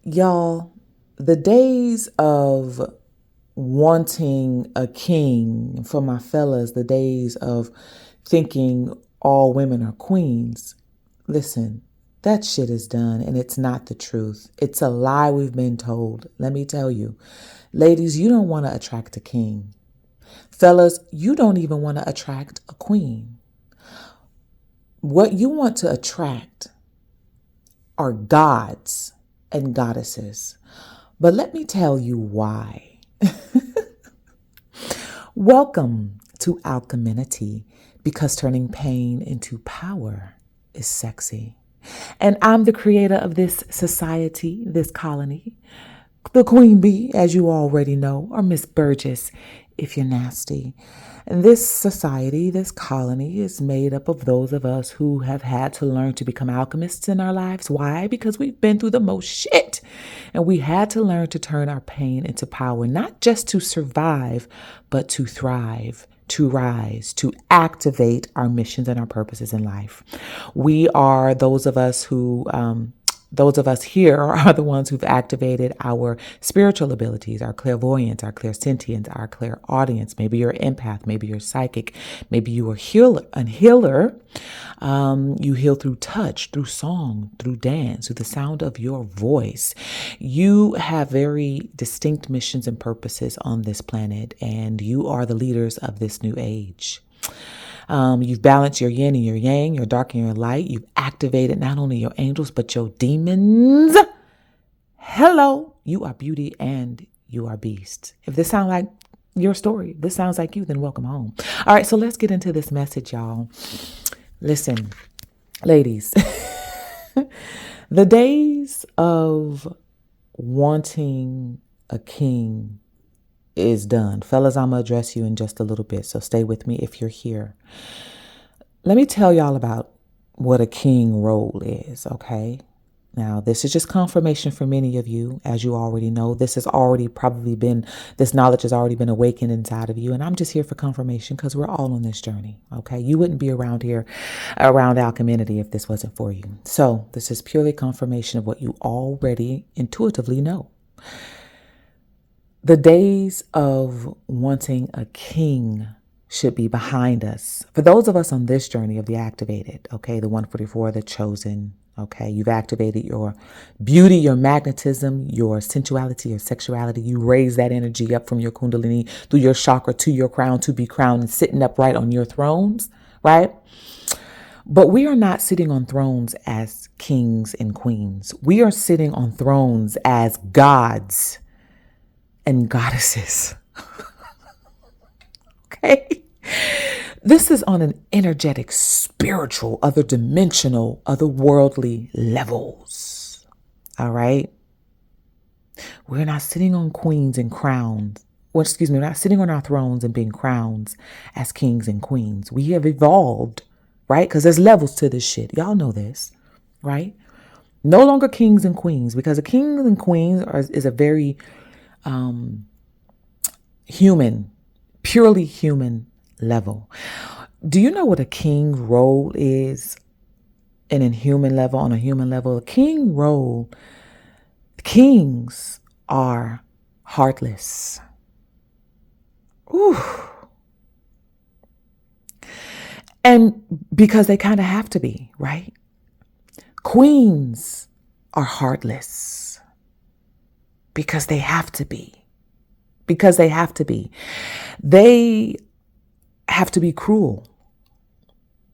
Y'all, the days of wanting a king, for my fellas, the days of thinking all women are queens. Listen, that shit is done and it's not the truth. It's a lie we've been told. Let me tell you. Ladies, you don't want to attract a king. Fellas, you don't even want to attract a queen. What you want to attract are gods and goddesses. But let me tell you why. Welcome to Alcheminity, because turning pain into power is sexy. And I'm the creator of this society, this colony, the Queen Bee, as you already know, or Miss Burgess, if you're nasty. And this society, this colony, is made up of those of us who have had to learn to become alchemists in our lives. Why? Because we've been through the most shit. And we had to learn to turn our pain into power, not just to survive, but to thrive, to rise, to activate our missions and our purposes in life. We are those of us here are the ones who've activated our spiritual abilities, our clairvoyance, our clairsentience, our clairaudience. Maybe you're an empath, maybe you're psychic, maybe you are a healer. You heal through touch, through song, through dance, through the sound of your voice. You have very distinct missions and purposes on this planet, and you are the leaders of this new age. You've balanced your yin and your yang, your dark and your light. You've activated not only your angels, but your demons. Hello, you are beauty and you are beast. If this sounds like your story, if this sounds like you, then welcome home. All right, so let's get into this message, y'all. Listen, ladies, the days of wanting a king is done. Fellas, I'm going to address you in just a little bit, so stay with me if you're here. Let me tell y'all about what a king role is, okay? Now, this is just confirmation for many of you. As you already know, this knowledge has already been awakened inside of you, and I'm just here for confirmation because we're all on this journey, okay? You wouldn't be around here, around Alcheminity, if this wasn't for you. So this is purely confirmation of what you already intuitively know. The days of wanting a king should be behind us. For those of us on this journey of the activated, okay, the 144, the chosen, okay, you've activated your beauty, your magnetism, your sensuality, your sexuality. You raise that energy up from your kundalini through your chakra to your crown to be crowned and sitting upright on your thrones, right? But we are not sitting on thrones as kings and queens. We are sitting on thrones as gods and goddesses. Okay? This is on an energetic, spiritual, other dimensional, otherworldly levels. All right? We're not sitting on queens and crowns. We're not sitting on our thrones and being crowns as kings and queens. We have evolved, right? Because there's levels to this shit. Y'all know this, right? No longer kings and queens, because a king and queens is a very human, purely human level. Do you know what a king role is on a human level? A king role, kings are heartless. Ooh. And because they kind of have to be, right? Queens are heartless. Because they have to be. They have to be cruel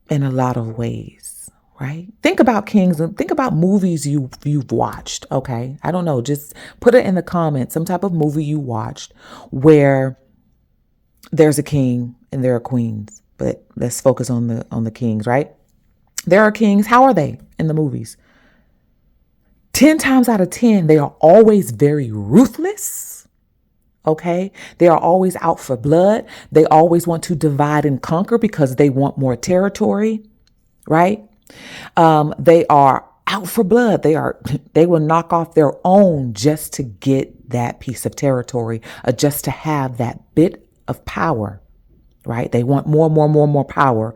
in a lot of ways, right? Think about kings and think about movies you've watched, okay? I don't know, just put it in the comments, some type of movie you watched where there's a king and there are queens, but let's focus on the kings, right? There are kings. How are they in the movies? 10 times out of 10, they are always very ruthless. Okay. They are always out for blood. They always want to divide and conquer because they want more territory. Right. They are out for blood. They will knock off their own just to get that piece of territory, just to have that bit of power. Right. They want more power,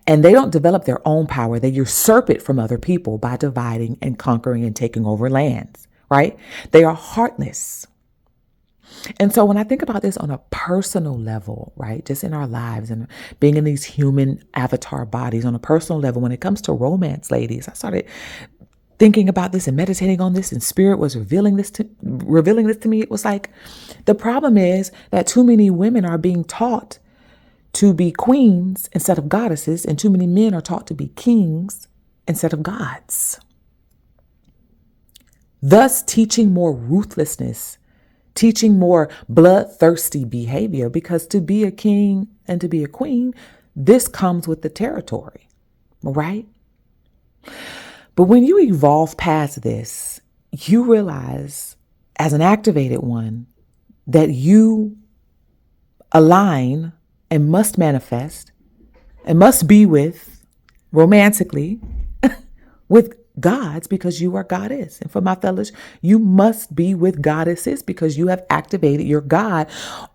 and they don't develop their own power. They usurp it from other people by dividing and conquering and taking over lands. right? They are heartless. And so when I think about this on a personal level, right, just in our lives and being in these human avatar bodies on a personal level, when it comes to romance, ladies, I started thinking about this and meditating on this, and spirit was revealing this to me. It was like, the problem is that too many women are being taught to be queens instead of goddesses, and too many men are taught to be kings instead of gods, thus teaching more ruthlessness, teaching more bloodthirsty behavior, because to be a king and to be a queen, this comes with the territory, right? But when you evolve past this, you realize as an activated one that you align and must manifest and must be with romantically with gods, because you are goddess. And for my fellas, you must be with goddesses because you have activated your God.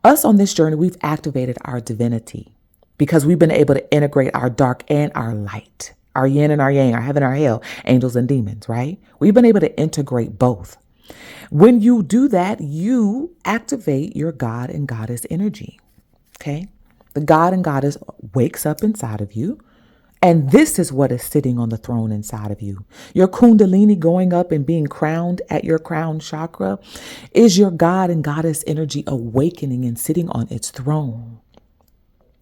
Us on this journey, we've activated our divinity because we've been able to integrate our dark and our light, our yin and our yang, our heaven, our hell, angels and demons, right? We've been able to integrate both. When you do that, you activate your God and goddess energy, okay? The God and goddess wakes up inside of you. And this is what is sitting on the throne inside of you. Your kundalini going up and being crowned at your crown chakra is your God and goddess energy awakening and sitting on its throne.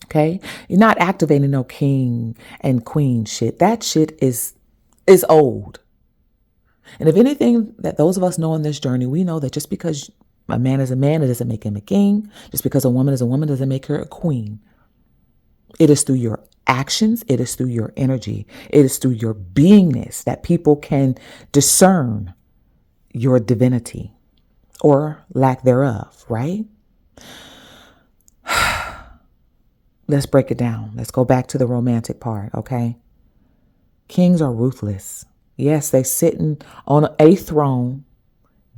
Okay? You're not activating no king and queen shit. That shit is old. And if anything that those of us know on this journey, we know that just because a man is a man, it doesn't make him a king. Just because a woman is a woman doesn't make her a queen. It is through your actions. It is through your energy. It is through your beingness that people can discern your divinity or lack thereof, right? Let's break it down. Let's go back to the romantic part, okay? Kings are ruthless. Yes, they're sitting on a throne,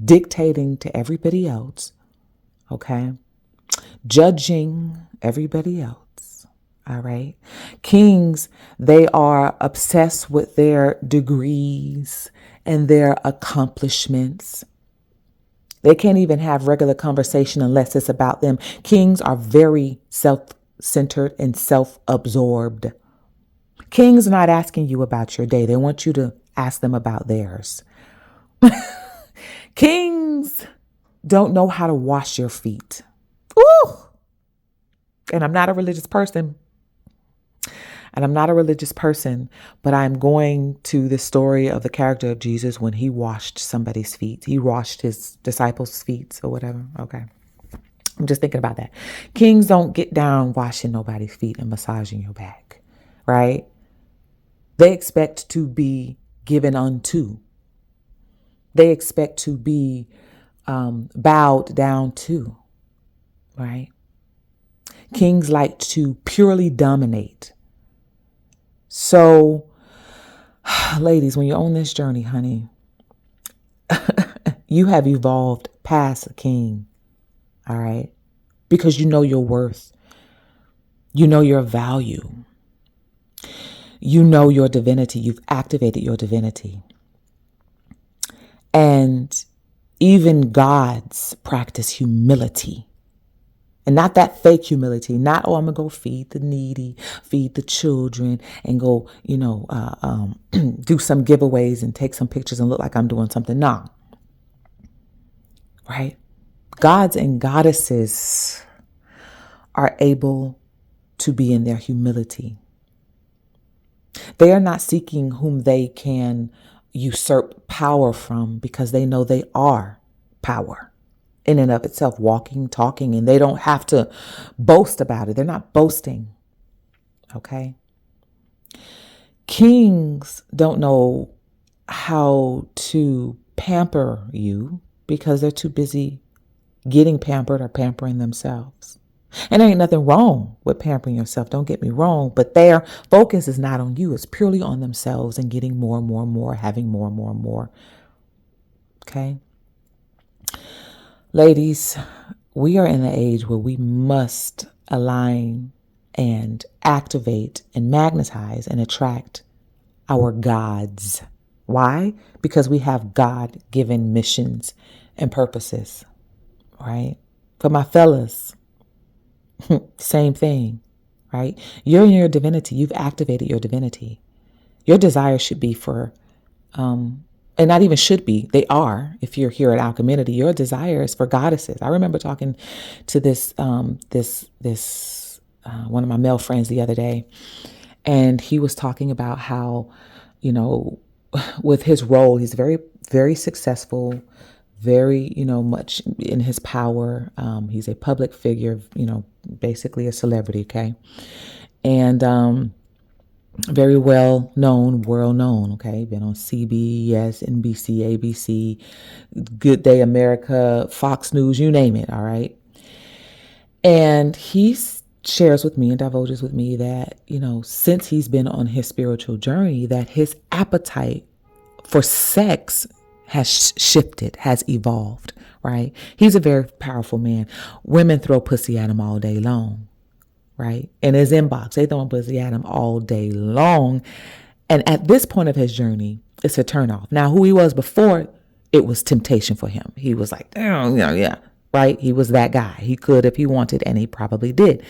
dictating to everybody else, okay? Judging everybody else. All right. Kings, they are obsessed with their degrees and their accomplishments. They can't even have regular conversation unless it's about them. Kings are very self-centered and self-absorbed. Kings are not asking you about your day. They want you to ask them about theirs. Kings don't know how to wash your feet. Ooh! And I'm not a religious person. But I'm going to the story of the character of Jesus when he washed somebody's feet. He washed his disciples' feet or whatever. Okay. I'm just thinking about that. Kings don't get down washing nobody's feet and massaging your back, right? They expect to be given unto. They expect to be bowed down to, right? Kings like to purely dominate. So, ladies, when you're on this journey, honey, you have evolved past a king, all right? Because you know your worth. You know your value. You know your divinity. You've activated your divinity. And even gods practice humility. And not that fake humility, not, oh, I'm going to go feed the needy, feed the children, and go, do some giveaways and take some pictures and look like I'm doing something. No. Right? Gods and goddesses are able to be in their humility. They are not seeking whom they can usurp power from, because they know they are power. In and of itself, walking, talking, and they don't have to boast about it. They're not boasting. Okay. Kings don't know how to pamper you because they're too busy getting pampered or pampering themselves. And there ain't nothing wrong with pampering yourself. Don't get me wrong, but their focus is not on you. It's purely on themselves and getting more and more and more, having more and more and more. Okay. Ladies, we are in the age where we must align and activate and magnetize and attract our gods. Why? Because we have God-given missions and purposes, right? For my fellas, same thing, right? You're in your divinity. You've activated your divinity. Your desire should be for, and not even should be, they are, if you're here at Alcheminity, your desire is for goddesses. I remember talking to this one of my male friends the other day, and he was talking about how, with his role, he's very, very successful, very, much in his power. He's a public figure, basically a celebrity. Okay. And, very well known, world known. Okay. Been on CBS, NBC, ABC, Good Day America, Fox News, you name it. All right. And he shares with me and divulges with me that, since he's been on his spiritual journey, that his appetite for sex has shifted, has evolved, right? He's a very powerful man. Women throw pussy at him all day long, right? In his inbox, they throw pussy at him all day long. And at this point of his journey, it's a turnoff. Now, who he was before, it was temptation for him. He was like, oh, yeah, right? He was that guy. He could if he wanted, and he probably did.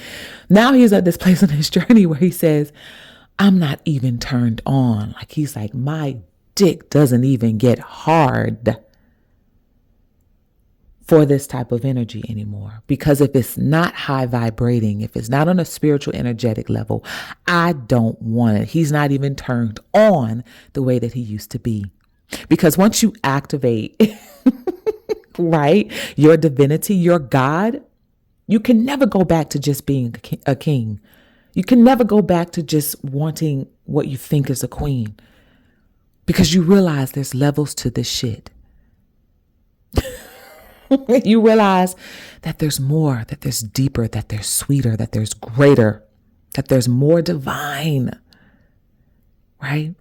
Now he's at this place on his journey where he says, I'm not even turned on. Like, he's like, my dick doesn't even get hard for this type of energy anymore. Because if it's not high vibrating, if it's not on a spiritual energetic level, I don't want it. He's not even turned on the way that he used to be. Because once you activate, right, your divinity, your God, you can never go back to just being a king. You can never go back to just wanting what you think is a queen. Because you realize there's levels to this shit. You realize that there's more, that there's deeper, that there's sweeter, that there's greater, that there's more divine, right?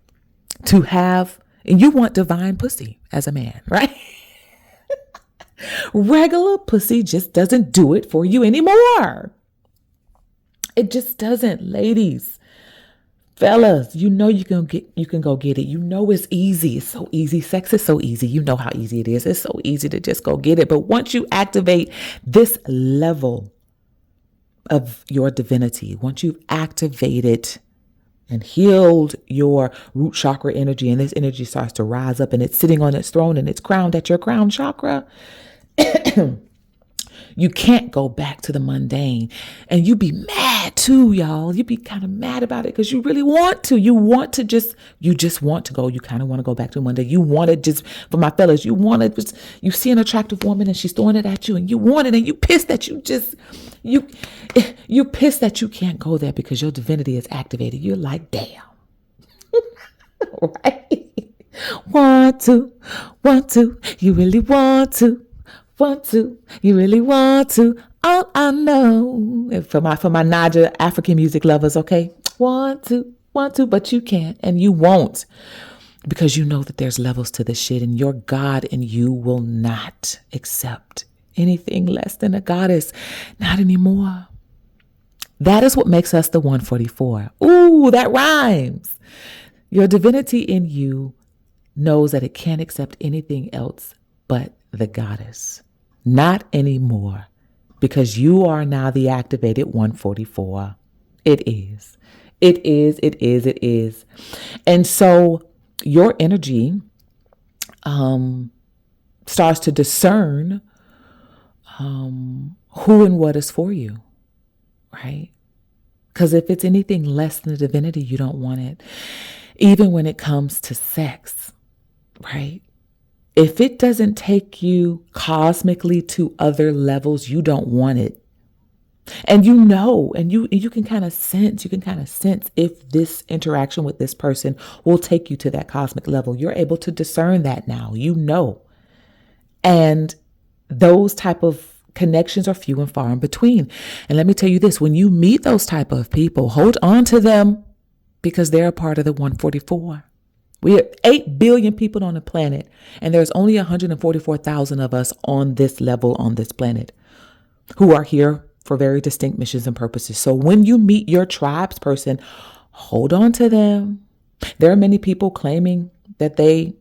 To have, and you want divine pussy as a man, right? Regular pussy just doesn't do it for you anymore. It just doesn't, ladies. Fellas, you can go get it. You know it's easy. It's so easy. Sex is so easy. You know how easy it is. It's so easy to just go get it. But once you activate this level of your divinity, once you've activated and healed your root chakra energy, and this energy starts to rise up and it's sitting on its throne and it's crowned at your crown chakra, you can't go back to the mundane. And you be mad too, y'all. You be kind of mad about it because you really want to. You just want to go. You kind of want to go back to Monday. You want it, just for my fellas, you see an attractive woman and she's throwing it at you and you want it and you pissed that you're pissed that you can't go there because your divinity is activated. You're like, damn. Right? Want to, you really want to. Want to, you really want to. All I know, for my Naja African music lovers, okay? Want to, but you can't and you won't, because you know that there's levels to this shit, and your God and you will not accept anything less than a goddess. Not anymore. That is what makes us the 144. Ooh, that rhymes. Your divinity in you knows that it can't accept anything else but the goddess. Not anymore, because you are now the activated 144. It is. And so your energy starts to discern who and what is for you, right? Because if it's anything less than the divinity, you don't want it. Even when it comes to sex, right? If it doesn't take you cosmically to other levels, you don't want it. And you know, and you can kind of sense if this interaction with this person will take you to that cosmic level. You're able to discern that now, you know. And those type of connections are few and far in between. And let me tell you this, when you meet those type of people, hold on to them, because they're a part of the 144. We are 8 billion people on the planet, and there's only 144,000 of us on this level, on this planet, who are here for very distinct missions and purposes. So when you meet your tribes person, hold on to them. There are many people claiming that they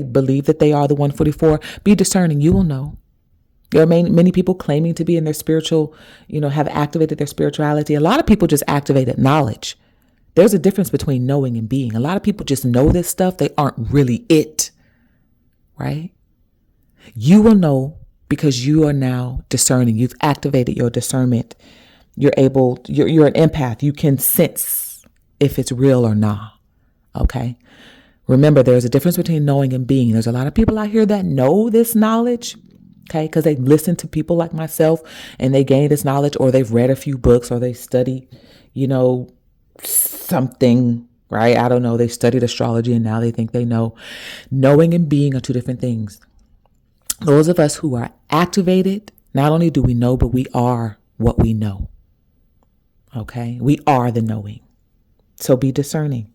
believe that they are the 144. Be discerning. You will know. There are many people claiming to be in their spiritual, have activated their spirituality. A lot of people just activated knowledge. There's a difference between knowing and being. A lot of people just know this stuff. They aren't really it, right? You will know because you are now discerning. You've activated your discernment. You're an empath. You can sense if it's real or not. Okay. Remember, there's a difference between knowing and being. There's a lot of people out here that know this knowledge, okay, because they listen to people like myself and they gain this knowledge, or they've read a few books, or they study, something, right? I don't know. They studied astrology and now they think they know. Knowing and being are two different things. Those of us who are activated, not only do we know, but we are what we know. Okay. We are the knowing. So be discerning.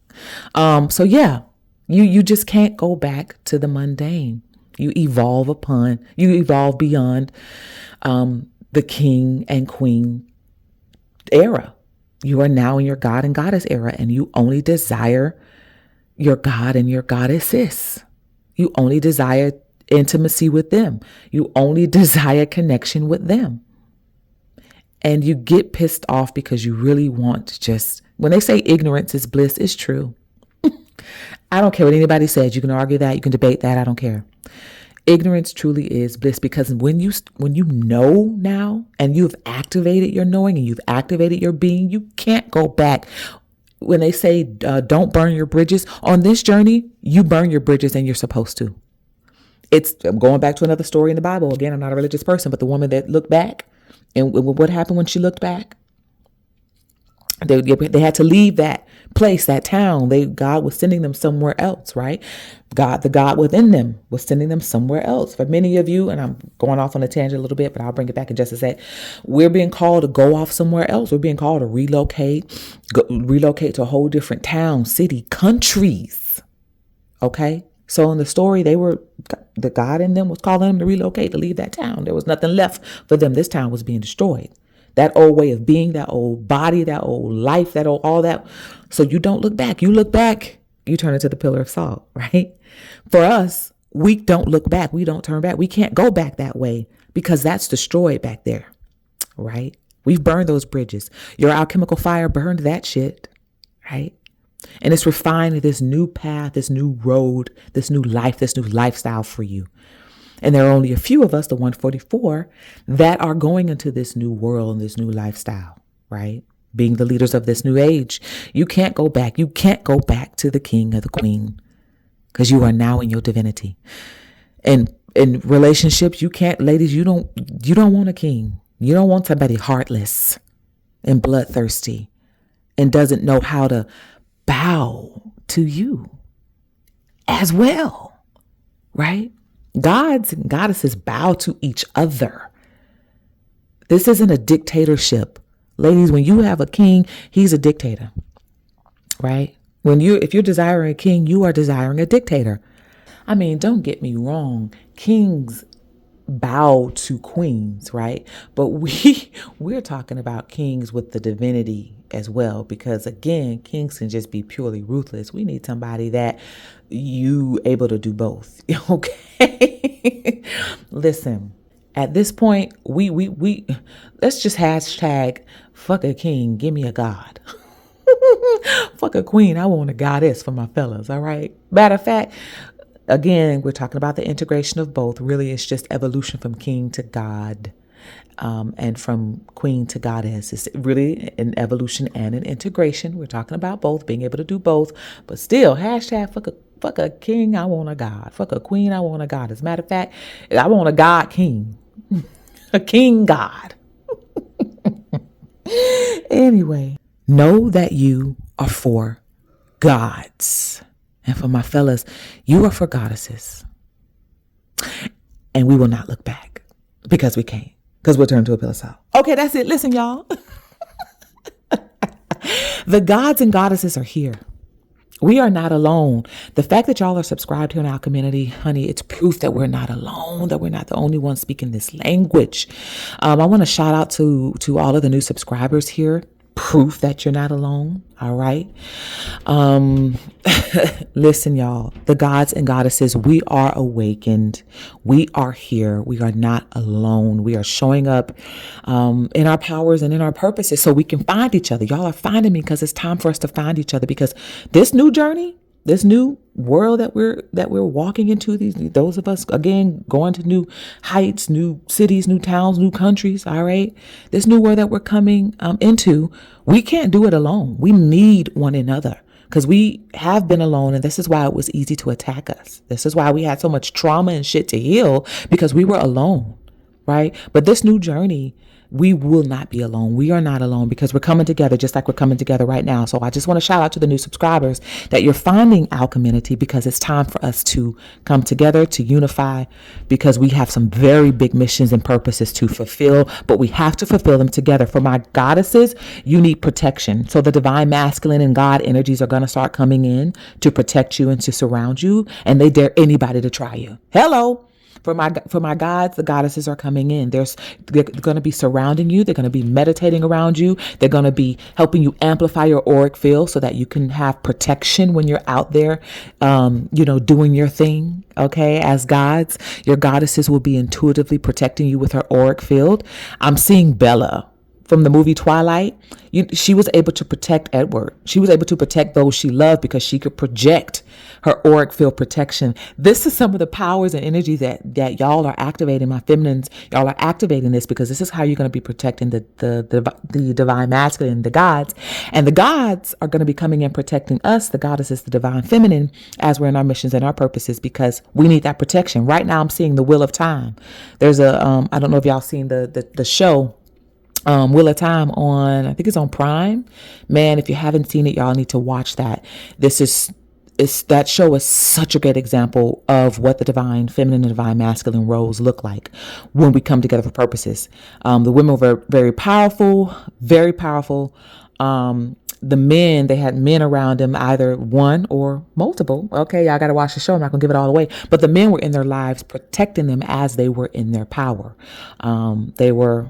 So yeah, you just can't go back to the mundane. You evolve beyond the king and queen era. You are now in your God and goddess era, and you only desire your God and your goddesses. You only desire intimacy with them. You only desire connection with them. And you get pissed off because you really want when they say ignorance is bliss, it's true. I don't care what anybody says. You can argue that, you can debate that. I don't care. Ignorance truly is bliss, because when you know now and you've activated your knowing and you've activated your being, you can't go back. When they say don't burn your bridges on this journey, you burn your bridges, and you're supposed to. I'm going back to another story in the Bible. Again, I'm not a religious person, but the woman that looked back, and what happened when she looked back? They had to leave that place, that town. God was sending them somewhere else, right? The God within them was sending them somewhere else. For many of you, and I'm going off on a tangent a little bit, but I'll bring it back in just a sec. We're being called to go off somewhere else. We're being called to relocate to a whole different town, city, countries. Okay. So in the story, the God in them was calling them to relocate, to leave that town. There was nothing left for them. This town was being destroyed. That old way of being, that old body, that old life, all that. So you don't look back. You look back, you turn into the pillar of salt, right? For us, we don't look back. We don't turn back. We can't go back that way because that's destroyed back there, right? We've burned those bridges. Your alchemical fire burned that shit, right? And it's refined this new path, this new road, this new life, this new lifestyle for you. And there are only a few of us, the 144, that are going into this new world and this new lifestyle, right? Being the leaders of this new age. You can't go back. You can't go back to the king or the queen because you are now in your divinity. And in relationships, ladies, you don't want a king. You don't want somebody heartless and bloodthirsty and doesn't know how to bow to you as well, right? Gods and goddesses bow to each other. This isn't a dictatorship. Ladies, when you have a king, he's a dictator, right? If you're desiring a king, you are desiring a dictator. I mean, don't get me wrong. Kings bow to queens, right? But we're talking about kings with the divinity as well, because again, kings can just be purely ruthless. We need somebody that you able to do both. Okay. Listen, at this point, we let's just hashtag fuck a king, give me a god. Fuck a queen, I want a goddess for my fellas. All right. Matter of fact, again, we're talking about the integration of both. Really, it's just evolution from king to god, and from queen to goddess. It's really an evolution and an integration. We're talking about both, being able to do both, but still, hashtag fuck a king, I want a god. Fuck a queen, I want a goddess. Matter of fact, I want a god king, a king god. Anyway, know that you are for gods. And for my fellas, you are for goddesses. And we will not look back because we can't. Because we'll turn to a pillar of salt. Okay, that's it. Listen, y'all. The gods and goddesses are here. We are not alone. The fact that y'all are subscribed here in our community, honey, it's proof that we're not alone, that we're not the only ones speaking this language. I want to shout out to all of the new subscribers here. proof that you're not alone. All right. Listen, y'all, the gods and goddesses, we are awakened. We are here. We are not alone. We are showing up in our powers and in our purposes so we can find each other. Y'all are finding me because it's time for us to find each other, because this new journey, this new world that we're walking into, those of us, again, going to new heights, new cities, new towns, new countries. All right. This new world that we're coming into, we can't do it alone. We need one another, because we have been alone. And this is why it was easy to attack us. This is why we had so much trauma and shit to heal, because we were alone. Right. But this new journey, we will not be alone. We are not alone, because we're coming together just like we're coming together right now. So I just want to shout out to the new subscribers that you're finding Alcheminity, because it's time for us to come together, to unify, because we have some very big missions and purposes to fulfill, but we have to fulfill them together. For my goddesses, you need protection. So the divine masculine and God energies are going to start coming in to protect you and to surround you. And they dare anybody to try you. Hello. For my gods, the goddesses are coming in. They're going to be surrounding you. They're going to be meditating around you. They're going to be helping you amplify your auric field so that you can have protection when you're out there, doing your thing. Okay. As gods, your goddesses will be intuitively protecting you with her auric field. I'm seeing Bella from the movie Twilight. She was able to protect Edward. She was able to protect those she loved because she could project her auric field protection. This is some of the powers and energies that y'all are activating. My feminines, y'all are activating this, because this is how you're going to be protecting the divine masculine, the gods. And the gods are going to be coming in protecting us, the goddesses, the divine feminine, as we're in our missions and our purposes, because we need that protection. Right now, I'm seeing the Wheel of Time. There's I don't know if y'all seen the show, Wheel of Time on, I think it's on Prime. Man, if you haven't seen it, y'all need to watch that. That show is such a great example of what the divine feminine and divine masculine roles look like when we come together for purposes. The women were very powerful, very powerful. The men, they had men around them, either one or multiple. Okay, y'all got to watch the show. I'm not going to give it all away. But the men were in their lives protecting them as they were in their power. They were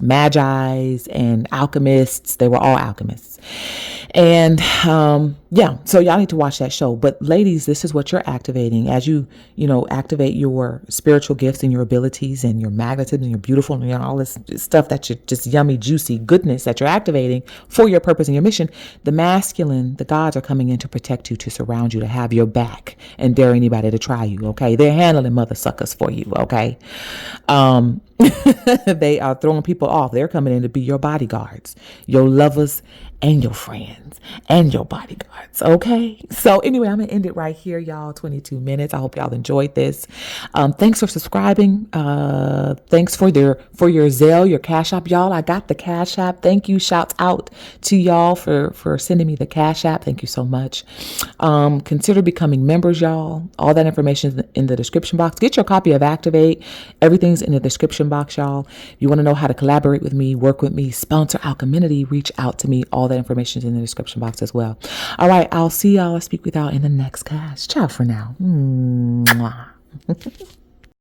magi's and alchemists. They were all alchemists. And so y'all need to watch that show. But ladies, this is what you're activating as you activate your spiritual gifts and your abilities and your magnetism and your beautiful and all this stuff that you're just yummy, juicy goodness that you're activating for your purpose and your mission. The masculine, the gods are coming in to protect you, to surround you, to have your back and dare anybody to try you. Okay. They're handling mother suckers for you. Okay. They are throwing people off. They're coming in to be your bodyguards, your lovers, and your friends, and your bodyguards. Okay. So anyway, I'm going to end it right here, y'all. 22 minutes. I hope y'all enjoyed this. Thanks for subscribing. Thanks for your Zelle, your Cashapp, y'all. I got the Cashapp. Thank you. Shouts out to y'all for sending me the Cashapp. Thank you so much. Consider becoming members, y'all. All that information is in the description box. Get your copy of Activate. Everything's in the description box, y'all. If you want to know how to collaborate with me, work with me, sponsor Alcheminity, reach out to me. All that information is in the description box as well. All right. I'll see y'all. I'll speak with y'all in the next cast. Ciao for now. Mwah.